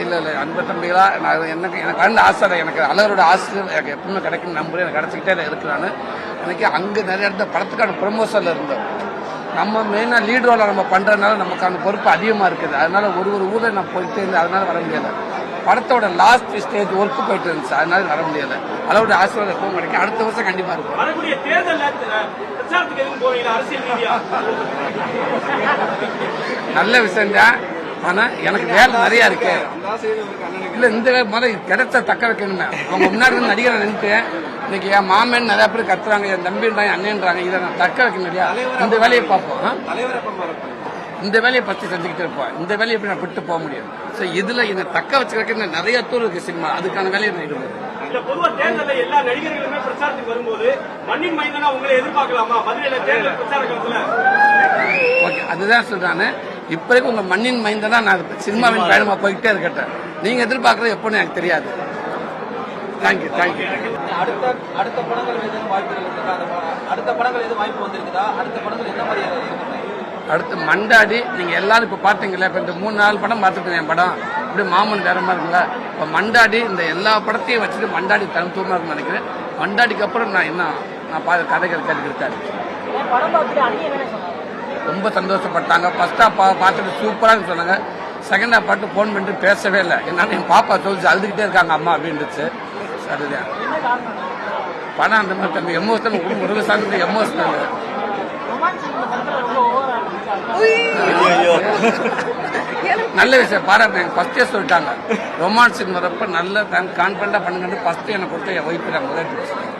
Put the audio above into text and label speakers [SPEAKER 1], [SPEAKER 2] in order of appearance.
[SPEAKER 1] இல்ல அன்பு தம்பிகளா, நான் எனக்கு அந்த ஆசை, எனக்கு அழகரோட ஆசிரியர் எனக்கு எப்பவுமே கிடைக்கும் நம்புறேன், எனக்கு கிடைச்சிக்கிட்டே இருக்கிறான்னு. எனக்கு அங்கே நிறைய இடத்துல படத்துக்கான ப்ரொமோஷனில் இருந்தோம். நம்ம மெயினாக லீட் ரோலை நம்ம பண்ணுறதுனால நமக்கு அந்த பொறுப்பு அதிகமாக இருக்குது. அதனால ஒரு ஊரில் நான் போயிட்டே இருந்தேன், அதனால வர முடியலை. படத்தோட லாஸ்ட் ஸ்டேஜ் ஒர்க்கு போயிட்டு இருந்துச்சு, அதனால வர முடியலை. அளவோட ஆசீர்வாதம் எப்பவும் கிடைக்கும். அடுத்த வருஷம் கண்டிப்பாக இருக்கும். நல்ல விஷயம் தான், ஆனால் எனக்கு வேலை நிறையா இருக்கு. இல்லை இந்த முதல்ல கிடைச்ச தக்க வைக்கணுமே. அவங்க முன்னாடி நடிகரை நின்றுட்டு இன்னைக்கு என் மாமன் நிறைய பேர் கத்துறாங்க, என் தம்பின்றாங்க, அண்ணன்றாங்க. இதை நான் தக்க வைக்கணும் இல்லையா? இந்த வேலையை பார்ப்போம், இந்த வேலையை பற்றி செஞ்சுக்கிட்டு இருப்போம். இந்த வேலையை எப்படி நான் விட்டு போக முடியும்? ஸோ இதுல என்னை தக்க வச்சுக்கிறதுக்கு நிறைய தூரம் இருக்கு சினிமா. அதுக்கான வேலையை நான் ஈடுபடுறேன்.
[SPEAKER 2] பொதுவாக தேர்தலில் எல்லா நடிகர்களுமே பிரச்சாரத்துக்கு வரும்போது மண்ணின் மைந்தனா உங்களை எதிர்பார்க்கலாமா? மதுரையில தேர்தல் பிரச்சார காலத்துல
[SPEAKER 1] ஓகே, அதுதான் சொல்றானே. இப்போதைக்கு உங்க மண்ணின் மைந்தனா நான் சினிமாவின் பயணமா போய்கிட்டே இருக்கட்டேன். நீங்க எதிர்பார்க்கறது எப்போன்னு எனக்கு தெரியாது. தேங்க்யூ.
[SPEAKER 3] அடுத்த படங்கள் எதுவும் வாய்ப்பு இருக்குதா? அடுத்த படங்கள் எதுவும் வாய்ப்பு வந்திருக்குதா? அடுத்த படங்கள் என்ன மாதிரி?
[SPEAKER 1] அடுத்து மண்டாடி, நீங்க எல்லாரும் இப்ப பாத்தீங்களா? இப்ப இந்த 3-4 படம் பார்த்துட்டு என் படம் இப்படி மாமன் வேற மாதிரி இருக்குல்ல. இப்ப மண்டாடி இந்த எல்லா படத்தையும் வச்சுட்டு மண்டாடி தனித்துவமா இருக்குன்னு நினைக்கிறேன். மண்டாடிக்கு அப்புறம் நான் கதைகள் கேட்டுக்கிட்டாரு. ரொம்ப சந்தோஷப்பட்டாங்க. ஃபர்ஸ்ட் ஹாஃப் பார்த்துட்டு சூப்பராக சொன்னாங்க. செகண்ட் ஹாஃப் பார்த்து ஃபோன் பண்ணிட்டு பேசவே இல்லை. என்னன்னா என் பாப்பா சொல்லிச்சு, அழுதுகிட்டே இருக்காங்க அம்மா அப்படின்னுச்சு. அதுதான் படம் அந்த மாதிரி தம்பி எமோஷனல், ஒரு சார்ந்து எமோஷனல். நல்ல விஷயம் பாராட்டு. ஃபர்ஸ்டே சொல்லிட்டாங்க ரொமான்ஸ் வரப்ப நல்ல கான்பிடண்டா பண்ணுங்க. ஃபர்ஸ்ட் எனக்கு கொடுத்து என் ஒய்ஃப் முதல்